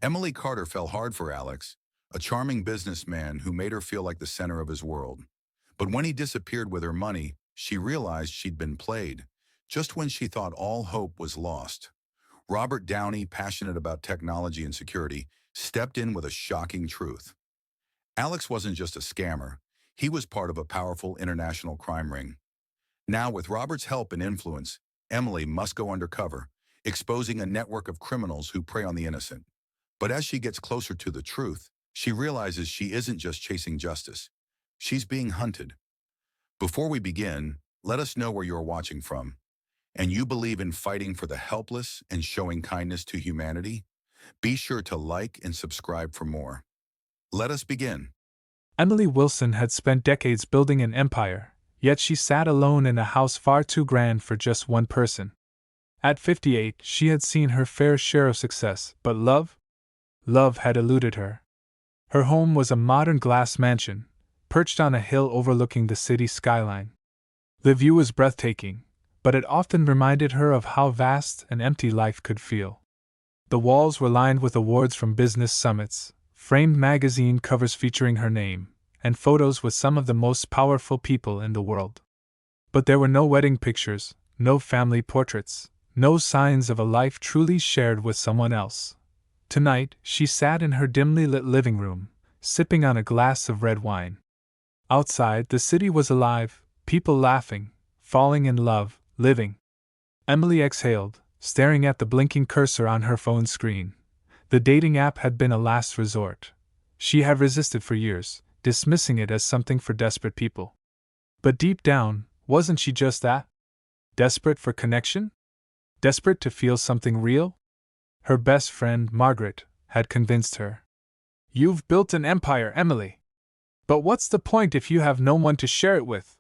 Emily Carter fell hard for Alex, a charming businessman who made her feel like the center of his world. But when he disappeared with her money, she realized she'd been played, just when she thought all hope was lost. Robert Downey, passionate about technology and security, stepped in with a shocking truth. Alex wasn't just a scammer, he was part of a powerful international crime ring. Now, with Robert's help and influence, Emily must go undercover, exposing a network of criminals who prey on the innocent. But as she gets closer to the truth, she realizes she isn't just chasing justice. She's being hunted. Before we begin, let us know where you're watching from. And you believe in fighting for the helpless and showing kindness to humanity? Be sure to like and subscribe for more. Let us begin. Emily Wilson had spent decades building an empire, yet she sat alone in a house far too grand for just one person. At 58, she had seen her fair share of success, but love? Love had eluded her. Her home was a modern glass mansion, perched on a hill overlooking the city skyline. The view was breathtaking, but it often reminded her of how vast and empty life could feel. The walls were lined with awards from business summits, framed magazine covers featuring her name, and photos with some of the most powerful people in the world. But there were no wedding pictures, no family portraits, no signs of a life truly shared with someone else. Tonight, she sat in her dimly lit living room, sipping on a glass of red wine. Outside, the city was alive, people laughing, falling in love, living. Emily exhaled, staring at the blinking cursor on her phone screen. The dating app had been a last resort. She had resisted for years, dismissing it as something for desperate people. But deep down, wasn't she just that? Desperate for connection? Desperate to feel something real? Her best friend, Margaret, had convinced her. "You've built an empire, Emily. But what's the point if you have no one to share it with?"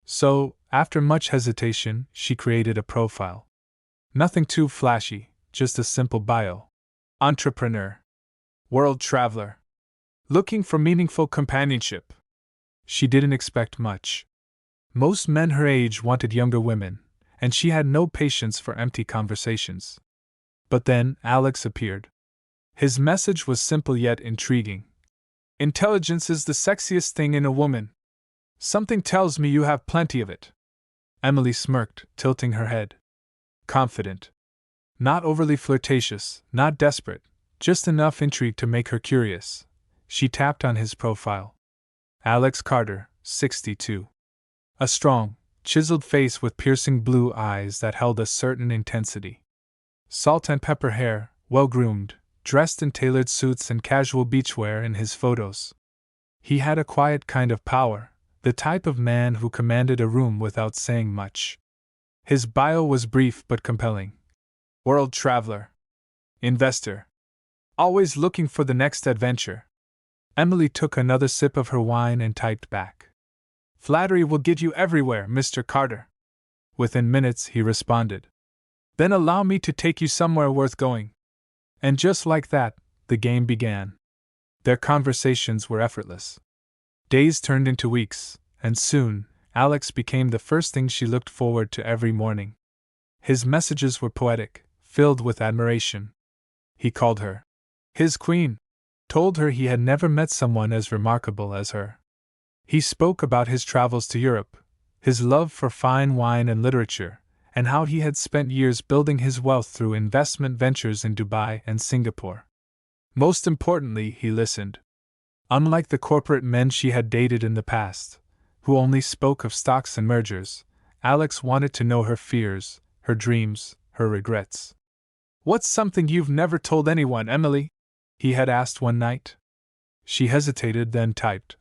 So, after much hesitation, she created a profile. Nothing too flashy, just a simple bio. Entrepreneur. World traveler. Looking for meaningful companionship. She didn't expect much. Most men her age wanted younger women, and she had no patience for empty conversations. But then Alex appeared. His message was simple yet intriguing. "Intelligence is the sexiest thing in a woman. Something tells me you have plenty of it." Emily smirked, tilting her head. Confident. Not overly flirtatious, not desperate, just enough intrigue to make her curious. She tapped on his profile. Alex Carter, 62. A strong, chiseled face with piercing blue eyes that held a certain intensity. Salt and pepper hair, well-groomed, dressed in tailored suits and casual beachwear in his photos. He had a quiet kind of power, the type of man who commanded a room without saying much. His bio was brief but compelling. World traveler. Investor. Always looking for the next adventure. Emily took another sip of her wine and typed back. "Flattery will get you everywhere, Mr. Carter." Within minutes, he responded. "Then allow me to take you somewhere worth going." And just like that, the game began. Their conversations were effortless. Days turned into weeks, and soon, Alex became the first thing she looked forward to every morning. His messages were poetic, filled with admiration. He called her his queen, told her he had never met someone as remarkable as her. He spoke about his travels to Europe, his love for fine wine and literature, and how he had spent years building his wealth through investment ventures in Dubai and Singapore. Most importantly, he listened. Unlike the corporate men she had dated in the past, who only spoke of stocks and mergers, Alex wanted to know her fears, her dreams, her regrets. "What's something you've never told anyone, Emily?" he had asked one night. She hesitated, then typed.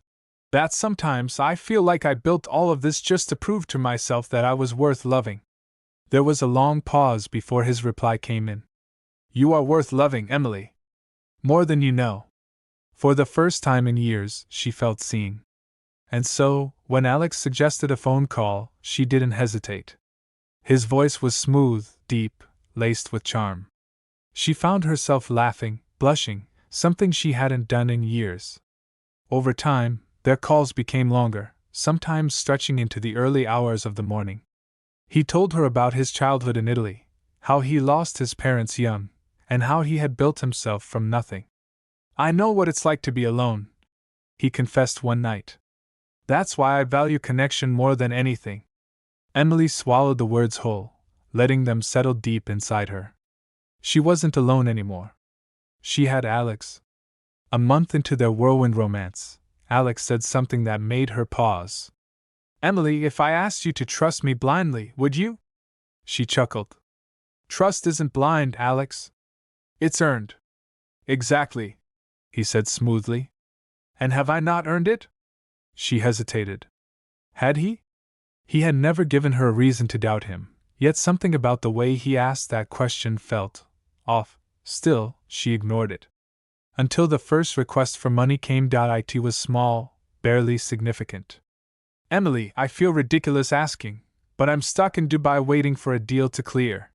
"That sometimes I feel like I built all of this just to prove to myself that I was worth loving." There was a long pause before his reply came in. "You are worth loving, Emily. More than you know." For the first time in years, she felt seen. And so, when Alex suggested a phone call, she didn't hesitate. His voice was smooth, deep, laced with charm. She found herself laughing, blushing, something she hadn't done in years. Over time, their calls became longer, sometimes stretching into the early hours of the morning. He told her about his childhood in Italy, how he lost his parents young, and how he had built himself from nothing. "I know what it's like to be alone," he confessed one night. "That's why I value connection more than anything." Emily swallowed the words whole, letting them settle deep inside her. She wasn't alone anymore. She had Alex. A month into their whirlwind romance, Alex said something that made her pause. "Emily, if I asked you to trust me blindly, would you?" She chuckled. "Trust isn't blind, Alex. It's earned." "Exactly," he said smoothly. "And have I not earned it?" She hesitated. Had he? He had never given her a reason to doubt him, yet something about the way he asked that question felt off. Still, she ignored it. Until the first request for money came. It was small, barely significant. "Emily, I feel ridiculous asking, but I'm stuck in Dubai waiting for a deal to clear.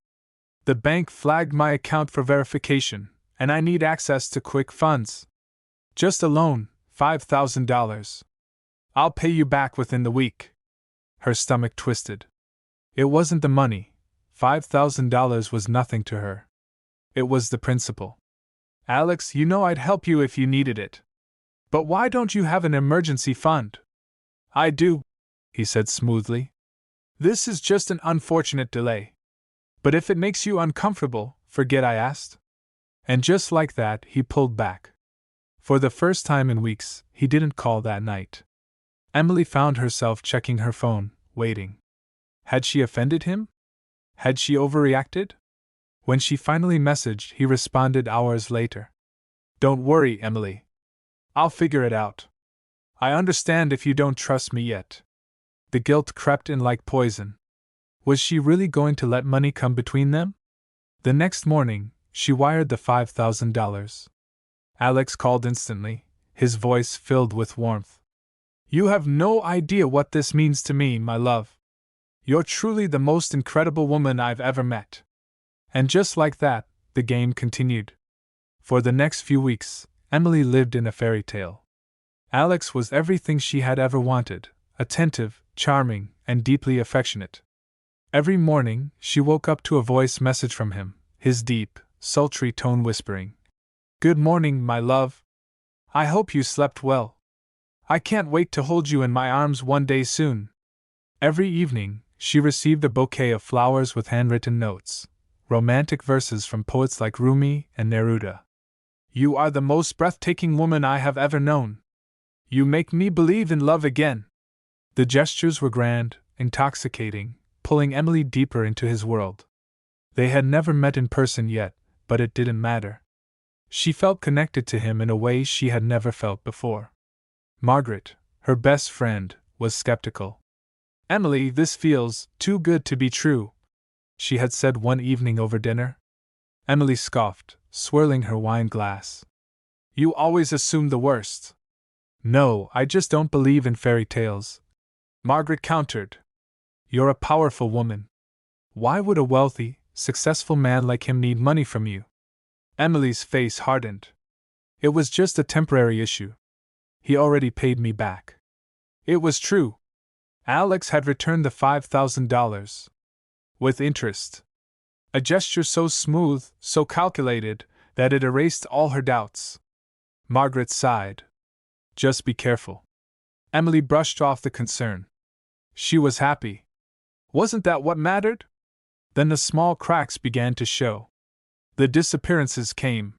The bank flagged my account for verification, and I need access to quick funds. Just a loan, $5,000. I'll pay you back within the week." Her stomach twisted. It wasn't the money. $5,000 was nothing to her. It was the principle. "Alex, you know I'd help you if you needed it. But why don't you have an emergency fund?" "I do," he said smoothly. "This is just an unfortunate delay. But if it makes you uncomfortable, forget I asked." And just like that, he pulled back. For the first time in weeks, he didn't call that night. Emily found herself checking her phone, waiting. Had she offended him? Had she overreacted? When she finally messaged, he responded hours later. "Don't worry, Emily. I'll figure it out. I understand if you don't trust me yet." The guilt crept in like poison. Was she really going to let money come between them? The next morning, she wired the $5,000. Alex called instantly, his voice filled with warmth. "You have no idea what this means to me, my love. You're truly the most incredible woman I've ever met." And just like that, the game continued. For the next few weeks, Emily lived in a fairy tale. Alex was everything she had ever wanted: attentive, charming, and deeply affectionate. Every morning, she woke up to a voice message from him, his deep, sultry tone whispering, "Good morning, my love. I hope you slept well. I can't wait to hold you in my arms one day soon." Every evening, she received a bouquet of flowers with handwritten notes, romantic verses from poets like Rumi and Neruda. "You are the most breathtaking woman I have ever known. You make me believe in love again." The gestures were grand, intoxicating, pulling Emily deeper into his world. They had never met in person yet, but it didn't matter. She felt connected to him in a way she had never felt before. Margaret, her best friend, was skeptical. "Emily, this feels too good to be true," she had said one evening over dinner. Emily scoffed, swirling her wine glass. "You always assume the worst." "No, I just don't believe in fairy tales," Margaret countered. "You're a powerful woman. Why would a wealthy, successful man like him need money from you?" Emily's face hardened. "It was just a temporary issue. He already paid me back." It was true. Alex had returned the $5,000. With interest. A gesture so smooth, so calculated, that it erased all her doubts. Margaret sighed. "Just be careful." Emily brushed off the concern. She was happy. Wasn't that what mattered? Then the small cracks began to show. The disappearances came.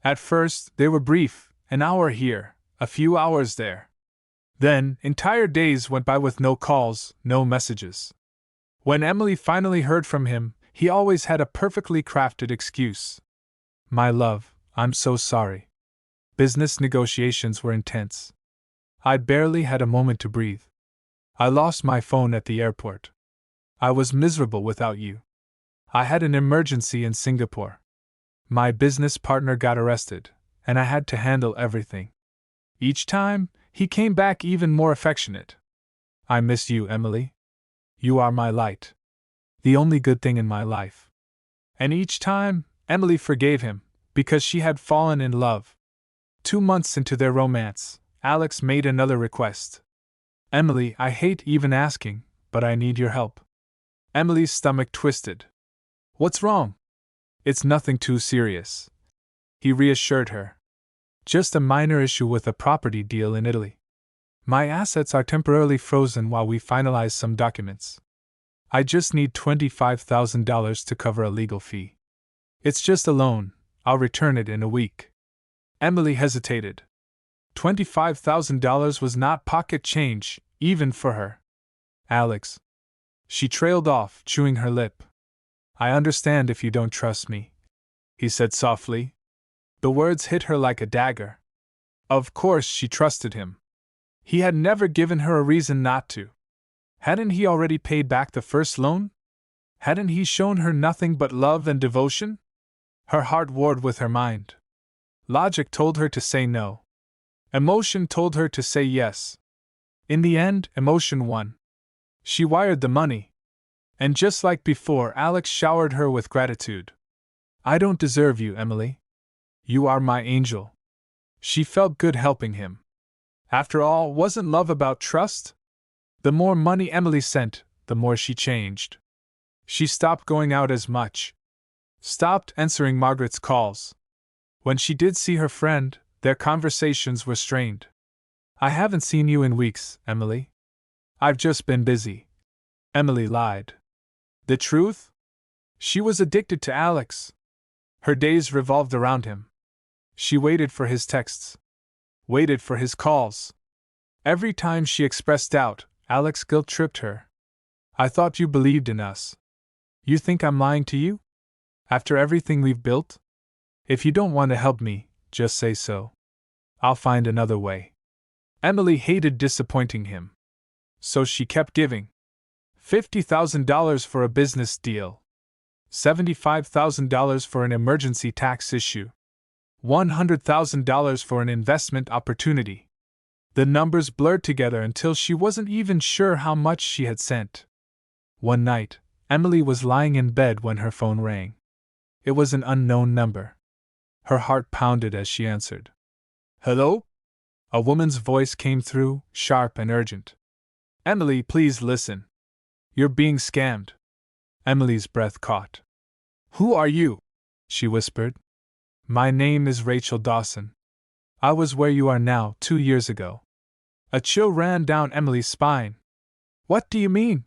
At first, they were brief, an hour here, a few hours there. Then, entire days went by with no calls, no messages. When Emily finally heard from him, he always had a perfectly crafted excuse. "My love, I'm so sorry. Business negotiations were intense. I barely had a moment to breathe. I lost my phone at the airport. I was miserable without you. I had an emergency in Singapore. My business partner got arrested, and I had to handle everything." Each time, he came back even more affectionate. "I miss you, Emily. You are my light. The only good thing in my life." And each time, Emily forgave him, because she had fallen in love. 2 months into their romance, Alex made another request. "Emily, I hate even asking, but I need your help." Emily's stomach twisted. "What's wrong?" It's nothing too serious, he reassured her. Just a minor issue with a property deal in Italy. My assets are temporarily frozen while we finalize some documents. I just need $25,000 to cover a legal fee. It's just a loan, I'll return it in a week. Emily hesitated. $25,000 was not pocket change, even for her. Alex. She trailed off, chewing her lip. I understand if you don't trust me, he said softly. The words hit her like a dagger. Of course she trusted him. He had never given her a reason not to. Hadn't he already paid back the first loan? Hadn't he shown her nothing but love and devotion? Her heart warred with her mind. Logic told her to say no. Emotion told her to say yes. In the end, emotion won. She wired the money. And just like before, Alex showered her with gratitude. I don't deserve you, Emily. You are my angel. She felt good helping him. After all, wasn't love about trust? The more money Emily sent, the more she changed. She stopped going out as much. Stopped answering Margaret's calls. When she did see her friend, their conversations were strained. I haven't seen you in weeks, Emily. I've just been busy. Emily lied. The truth? She was addicted to Alex. Her days revolved around him. She waited for his texts. Waited for his calls. Every time she expressed doubt, Alex guilt-tripped her. I thought you believed in us. You think I'm lying to you? After everything we've built? If you don't want to help me, just say so. I'll find another way. Emily hated disappointing him. So she kept giving. $50,000 for a business deal. $75,000 for an emergency tax issue. $100,000 for an investment opportunity. The numbers blurred together until she wasn't even sure how much she had sent. One night, Emily was lying in bed when her phone rang. It was an unknown number. Her heart pounded as she answered. Hello? A woman's voice came through, sharp and urgent. Emily, please listen. You're being scammed. Emily's breath caught. Who are you? She whispered. My name is Rachel Dawson. I was where you are now 2 years ago. A chill ran down Emily's spine. What do you mean?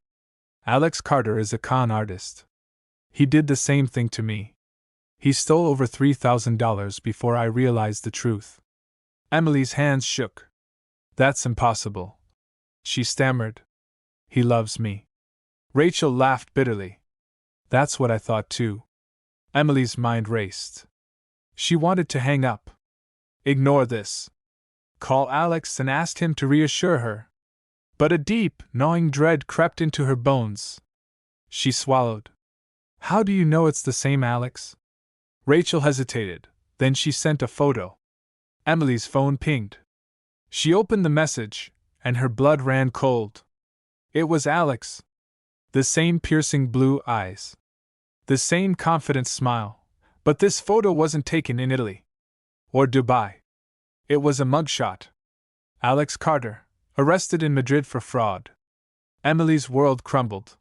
Alex Carter is a con artist. He did the same thing to me. He stole over $3,000 before I realized the truth. Emily's hands shook. That's impossible. She stammered. He loves me. Rachel laughed bitterly. That's what I thought too. Emily's mind raced. She wanted to hang up. Ignore this. Call Alex and ask him to reassure her. But a deep, gnawing dread crept into her bones. She swallowed. How do you know it's the same Alex? Rachel hesitated, then she sent a photo. Emily's phone pinged. She opened the message, and her blood ran cold. It was Alex. The same piercing blue eyes. The same confident smile. But this photo wasn't taken in Italy. Or Dubai. It was a mugshot. Alex Carter, arrested in Madrid for fraud. Emily's world crumbled.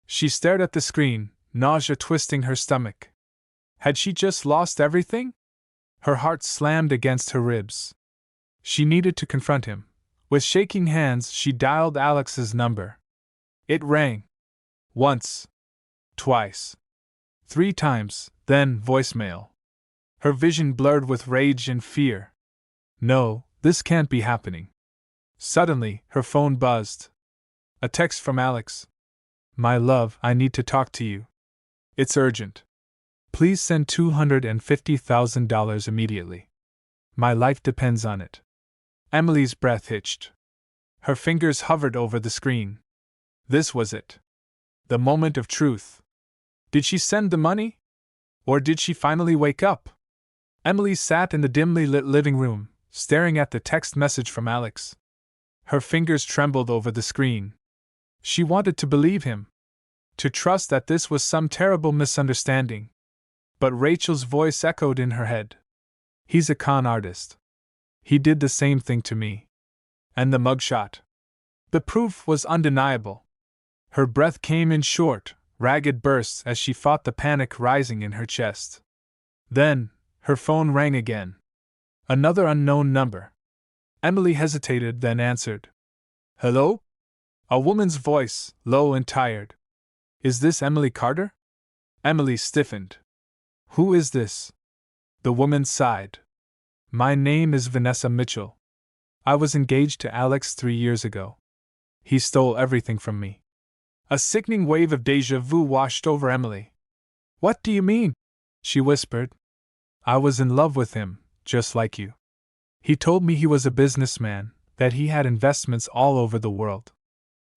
She stared at the screen, nausea twisting her stomach. Had she just lost everything? Her heart slammed against her ribs. She needed to confront him. With shaking hands, she dialed Alex's number. It rang. Once. Twice. 3 times, then voicemail. Her vision blurred with rage and fear. No, this can't be happening. Suddenly, her phone buzzed. A text from Alex. My love, I need to talk to you. It's urgent. Please send $250,000 immediately. My life depends on it. Emily's breath hitched. Her fingers hovered over the screen. This was it. The moment of truth. Did she send the money? Or did she finally wake up? Emily sat in the dimly lit living room, staring at the text message from Alex. Her fingers trembled over the screen. She wanted to believe him. To trust that this was some terrible misunderstanding. But Rachel's voice echoed in her head. He's a con artist. He did the same thing to me. And the mugshot. The proof was undeniable. Her breath came in short, ragged bursts as she fought the panic rising in her chest. Then, her phone rang again. Another unknown number. Emily hesitated, then answered. Hello? A woman's voice, low and tired. Is this Emily Carter? Emily stiffened. Who is this? The woman sighed. My name is Vanessa Mitchell. I was engaged to Alex 3 years ago. He stole everything from me. A sickening wave of déjà vu washed over Emily. What do you mean? She whispered. I was in love with him, just like you. He told me he was a businessman, that he had investments all over the world.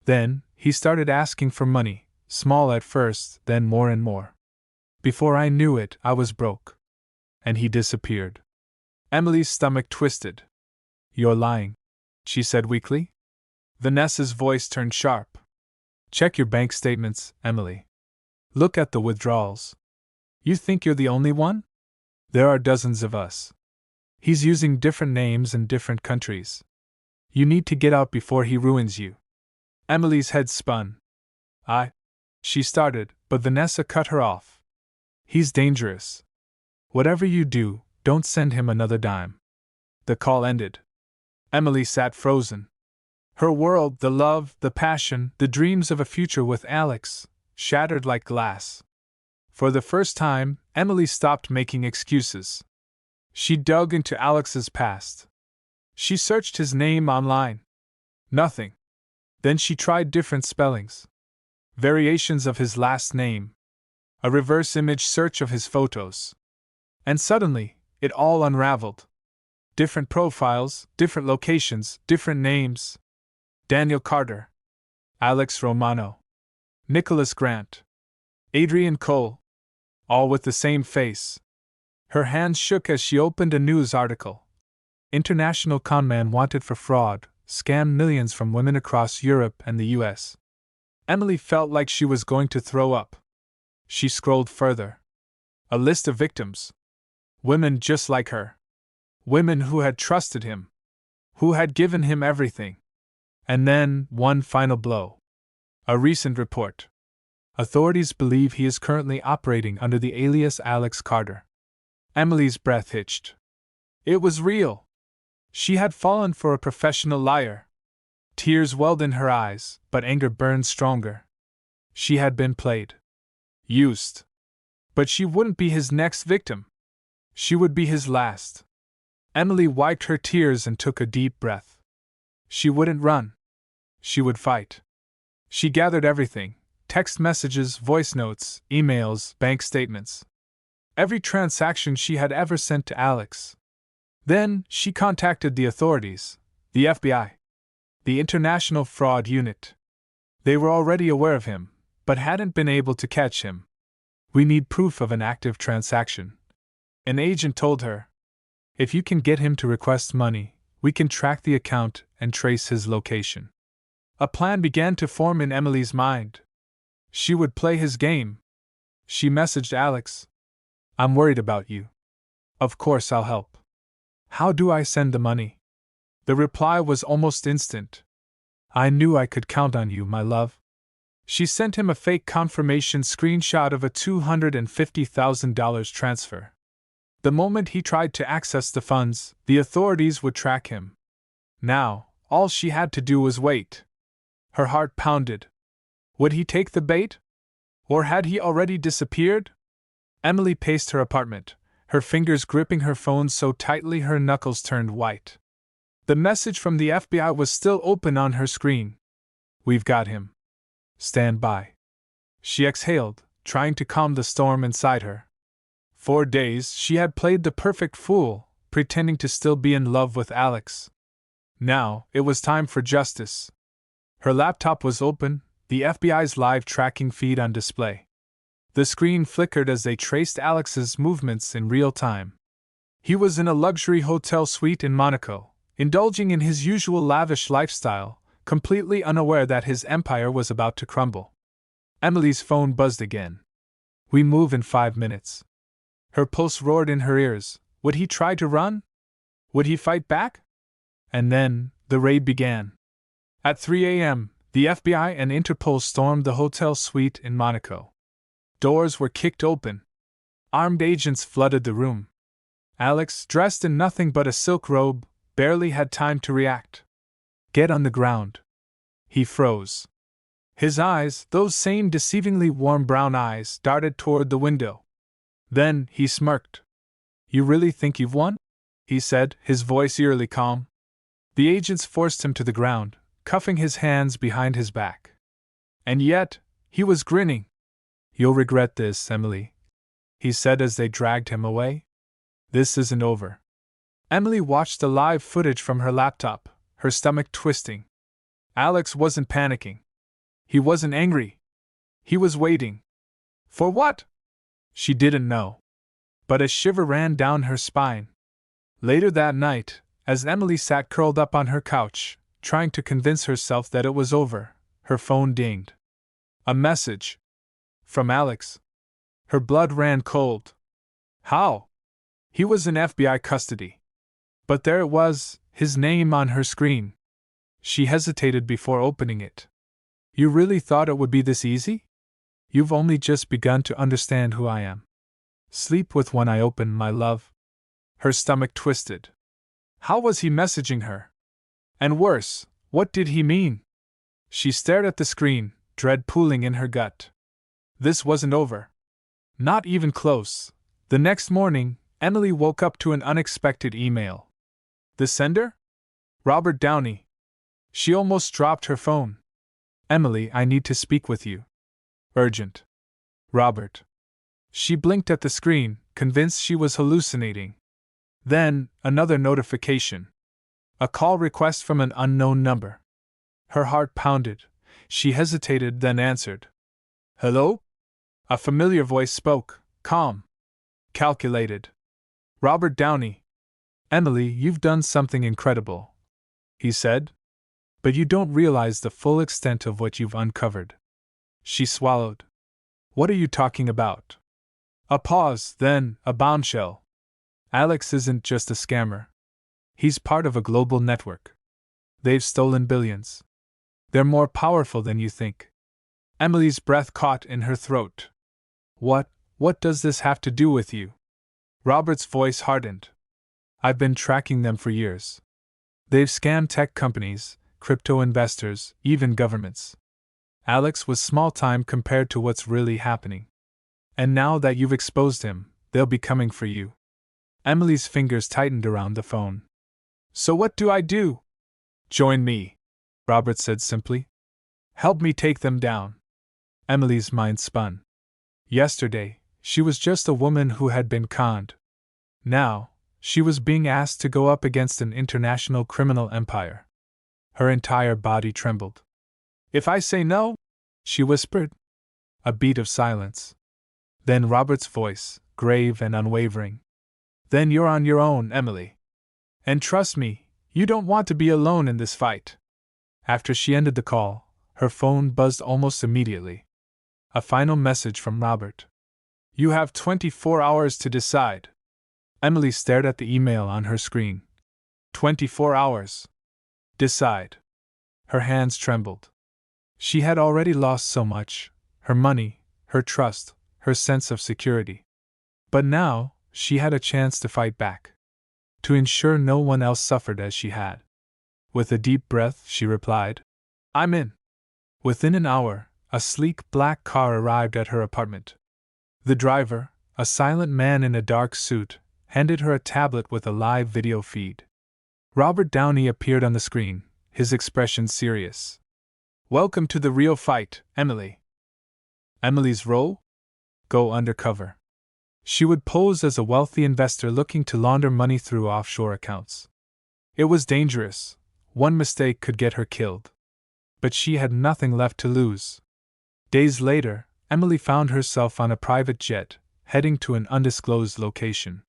Then, he started asking for money, small at first, then more and more. Before I knew it, I was broke. And he disappeared. Emily's stomach twisted. You're lying, she said weakly. Vanessa's voice turned sharp. Check your bank statements, Emily. Look at the withdrawals. You think you're the only one? There are dozens of us. He's using different names in different countries. You need to get out before he ruins you. Emily's head spun. She started, but Vanessa cut her off. He's dangerous. Whatever you do, don't send him another dime. The call ended. Emily sat frozen. Her world, the love, the passion, the dreams of a future with Alex, shattered like glass. For the first time, Emily stopped making excuses. She dug into Alex's past. She searched his name online. Nothing. Then she tried different spellings. Variations of his last name. A reverse image search of his photos. And suddenly, it all unraveled. Different profiles, different locations, different names. Daniel Carter. Alex Romano. Nicholas Grant. Adrian Cole. All with the same face. Her hands shook as she opened a news article. International conman wanted for fraud, scammed millions from women across Europe and the US. Emily felt like she was going to throw up. She scrolled further. A list of victims. Women just like her. Women who had trusted him. Who had given him everything. And then, one final blow. A recent report. Authorities believe he is currently operating under the alias Alex Carter. Emily's breath hitched. It was real. She had fallen for a professional liar. Tears welled in her eyes, but anger burned stronger. She had been played. Used. But she wouldn't be his next victim. She would be his last. Emily wiped her tears and took a deep breath. She wouldn't run. She would fight. She gathered everything: text messages, voice notes, emails, bank statements. Every transaction she had ever sent to Alex. Then, she contacted the authorities, the FBI, the International Fraud Unit. They were already aware of him, but hadn't been able to catch him. We need proof of an active transaction. An agent told her. If you can get him to request money, we can track the account and trace his location. A plan began to form in Emily's mind. She would play his game. She messaged Alex. I'm worried about you. Of course I'll help. How do I send the money? The reply was almost instant. I knew I could count on you, my love. She sent him a fake confirmation screenshot of a $250,000 transfer. The moment he tried to access the funds, the authorities would track him. Now, all she had to do was wait. Her heart pounded. Would he take the bait? Or had he already disappeared? Emily paced her apartment, her fingers gripping her phone so tightly her knuckles turned white. The message from the FBI was still open on her screen. We've got him. Stand by. She exhaled, trying to calm the storm inside her. 4 days she had played the perfect fool, pretending to still be in love with Alex. Now, it was time for justice. Her laptop was open, the FBI's live tracking feed on display. The screen flickered as they traced Alex's movements in real time. He was in a luxury hotel suite in Monaco, indulging in his usual lavish lifestyle, completely unaware that his empire was about to crumble. Emily's phone buzzed again. We move in 5 minutes. Her pulse roared in her ears. Would he try to run? Would he fight back? And then, the raid began. At 3 a.m., The FBI and Interpol stormed the hotel suite in Monaco. Doors were kicked open. Armed agents flooded the room. Alex, dressed in nothing but a silk robe, barely had time to react. Get on the ground. He froze. His eyes, those same deceivingly warm brown eyes, darted toward the window. Then he smirked. You really think you've won? He said, his voice eerily calm. The agents forced him to the ground, cuffing his hands behind his back. And yet, he was grinning. You'll regret this, Emily, he said as they dragged him away. This isn't over. Emily watched the live footage from her laptop, her stomach twisting. Alex wasn't panicking. He wasn't angry. He was waiting. For what? She didn't know. But a shiver ran down her spine. Later that night, as Emily sat curled up on her couch, trying to convince herself that it was over, her phone dinged. A message. From Alex. Her blood ran cold. How? He was in FBI custody. But there it was, his name on her screen. She hesitated before opening it. You really thought it would be this easy? You've only just begun to understand who I am. Sleep with one eye open, my love. Her stomach twisted. How was he messaging her? And worse, what did he mean? She stared at the screen, dread pooling in her gut. This wasn't over. Not even close. The next morning, Emily woke up to an unexpected email. The sender? Robert Downey. She almost dropped her phone. Emily, I need to speak with you. Urgent. Robert. She blinked at the screen, convinced she was hallucinating. Then, another notification. A call request from an unknown number. Her heart pounded. She hesitated, then answered. Hello? A familiar voice spoke, calm. Calculated. Robert Downey. Emily, you've done something incredible, he said. But you don't realize the full extent of what you've uncovered. She swallowed. What are you talking about? A pause, then a bombshell. Alex isn't just a scammer. He's part of a global network. They've stolen billions. They're more powerful than you think. Emily's breath caught in her throat. What does this have to do with you? Robert's voice hardened. I've been tracking them for years. They've scammed tech companies, crypto investors, even governments. Alex was small time compared to what's really happening. And now that you've exposed him, they'll be coming for you. Emily's fingers tightened around the phone. So what do I do? Join me, Robert said simply. Help me take them down. Emily's mind spun. Yesterday, she was just a woman who had been conned. Now, she was being asked to go up against an international criminal empire. Her entire body trembled. If I say no, she whispered. A beat of silence. Then Robert's voice, grave and unwavering. Then you're on your own, Emily. And trust me, you don't want to be alone in this fight. After she ended the call, her phone buzzed almost immediately. A final message from Robert. You have 24 hours to decide. Emily stared at the email on her screen. 24 hours. Decide. Her hands trembled. She had already lost so much, her money, her trust, her sense of security. But now, she had a chance to fight back. To ensure no one else suffered as she had. With a deep breath, she replied, I'm in. Within an hour, a sleek black car arrived at her apartment. The driver, a silent man in a dark suit, handed her a tablet with a live video feed. Robert Downey appeared on the screen, his expression serious. Welcome to the real fight, Emily. Emily's role? Go undercover. She would pose as a wealthy investor looking to launder money through offshore accounts. It was dangerous. One mistake could get her killed. But she had nothing left to lose. Days later, Emily found herself on a private jet, heading to an undisclosed location.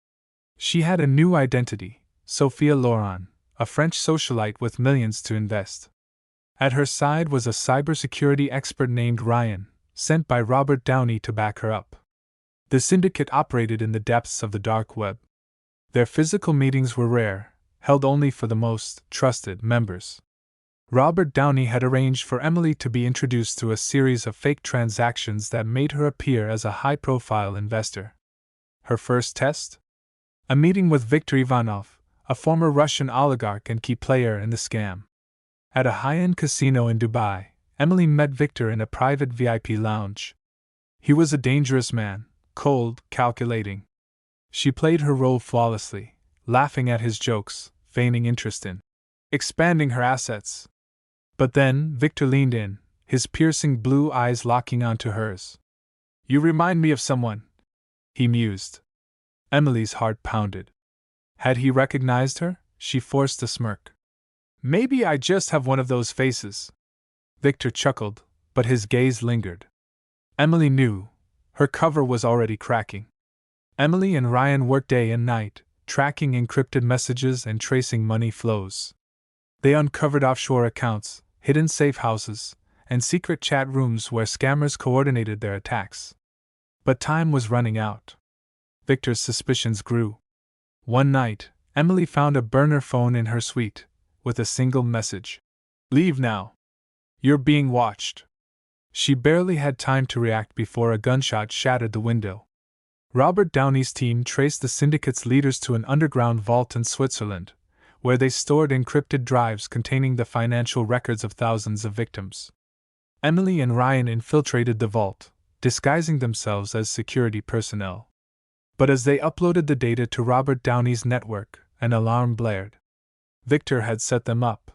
She had a new identity, Sophia Loran, a French socialite with millions to invest. At her side was a cybersecurity expert named Ryan, sent by Robert Downey to back her up. The syndicate operated in the depths of the dark web. Their physical meetings were rare, held only for the most trusted members. Robert Downey had arranged for Emily to be introduced through a series of fake transactions that made her appear as a high-profile investor. Her first test? A meeting with Viktor Ivanov, a former Russian oligarch and key player in the scam. At a high-end casino in Dubai, Emily met Viktor in a private VIP lounge. He was a dangerous man, cold, calculating. She played her role flawlessly, laughing at his jokes, feigning interest in expanding her assets. But then Viktor leaned in, his piercing blue eyes locking onto hers. "You remind me of someone," he mused. Emily's heart pounded. Had he recognized her? She forced a smirk. "Maybe I just have one of those faces." Viktor chuckled, but his gaze lingered. Emily knew. Her cover was already cracking. Emily and Ryan worked day and night, tracking encrypted messages and tracing money flows. They uncovered offshore accounts, hidden safe houses, and secret chat rooms where scammers coordinated their attacks. But time was running out. Viktor's suspicions grew. One night, Emily found a burner phone in her suite, with a single message. "Leave now. You're being watched." She barely had time to react before a gunshot shattered the window. Robert Downey's team traced the syndicate's leaders to an underground vault in Switzerland, where they stored encrypted drives containing the financial records of thousands of victims. Emily and Ryan infiltrated the vault, disguising themselves as security personnel. But as they uploaded the data to Robert Downey's network, an alarm blared. Viktor had set them up.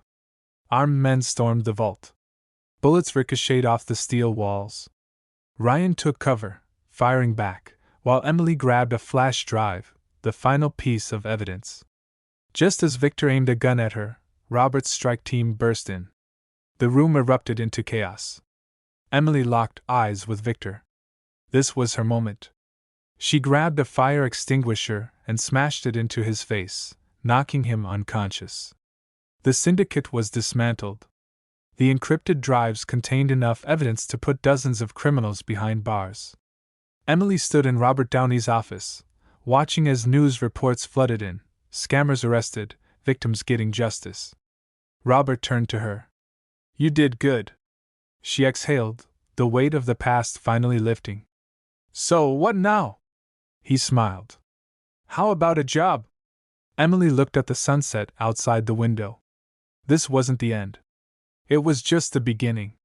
Armed men stormed the vault. Bullets ricocheted off the steel walls. Ryan took cover, firing back, while Emily grabbed a flash drive, the final piece of evidence. Just as Viktor aimed a gun at her, Robert's strike team burst in. The room erupted into chaos. Emily locked eyes with Viktor. This was her moment. She grabbed a fire extinguisher and smashed it into his face, knocking him unconscious. The syndicate was dismantled. The encrypted drives contained enough evidence to put dozens of criminals behind bars. Emily stood in Robert Downey's office, watching as news reports flooded in. Scammers arrested, victims getting justice. Robert turned to her. "You did good." She exhaled, the weight of the past finally lifting. "So, what now?" He smiled. "How about a job?" Emily looked at the sunset outside the window. This wasn't the end. It was just the beginning.